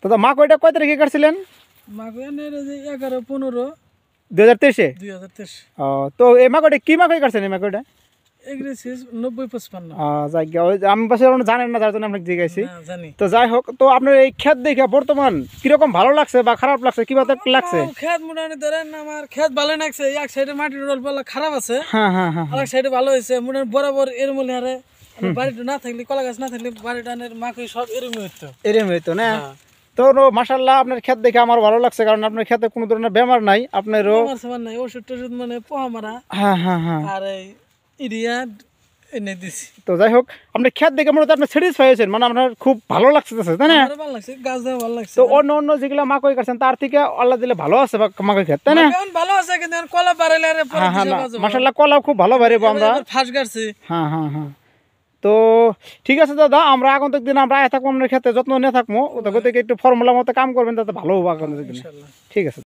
দাদা মাকইটা কয় তারিখে কাটছিলেন? মাকই 11-15 2023-এ। 2023। তো এই মাকইটা কি মাকই কাটছেন? এই মাকইটা এগ্রেসিভ 90-55। যাই গিয়া ওই আমি পাশে জানেন না, যার জন্য আপনাকে জিজ্ঞাসি। না জানি। তো যাই হোক, তো আপনার এই ক্ষেত দেখে বর্তমান কিরকম ভালো লাগছে বা খারাপ লাগছে, কি কথা লাগছে? ক্ষেত মোটামুটি ধরেন আমার ক্ষেত ভালো লাগছে। এক সাইডে মাটির রোল খারাপ আছে, হ্যাঁ হ্যাঁ হ্যাঁ। আর এক সাইডে ভালো হয়েছে। মোটামুটি বরাবর এর মূল্য হারে বাড়িটা না থাকলে, কলা গাছ না থাকলে বাড়িটা মাকই সব এরমই হতো। এরকম হইতো না? তো মাশাআল্লাহ আপনার ক্ষেত দেখে আমার ভালো লাগছে, কারণ আপনার ক্ষেতে কোনো ধরনের বেমার নাই। আপনারও নাই ওষুধ টষুধ মানে পোহা মারা। হ্যাঁ হ্যাঁ হ্যাঁ। আর এই ইডিয়া এনে দিছি। তো যাই হোক, আপনার ক্ষেত দেখে মনে হচ্ছে আপনি স্যাটিসফাই হয়েছেন, মানে আপনার খুব ভালো লাগছে, তাই না? ভালো লাগছে, গাছ দেওয়া ভালো লাগছে। তো অন্য অন্য যেগুলা মাকই কাটছেন তার থেকে আল্লাহ দিলে ভালো আছে মাকই ক্ষেত, তাই না? ভালো আছে, কিন্তু কলা পারাইলে হ্যাঁ হ্যাঁ, মাশাআল্লাহ কলা খুব ভালো বাড়িব আমরা। ফার্স্ট গাছছি। হ্যাঁ হ্যাঁ হ্যাঁ। তো ঠিক আছে দাদা, আমরা আগন্তুক দিন আমরা থাকবো, আপনার ক্ষেত্রে যত্ন নিয়ে থাকবো। ওটা একটু ফর্মুলা মতো কাম করবেন, তাতে ভালো হবো আগন্তুক দিনে। ঠিক আছে।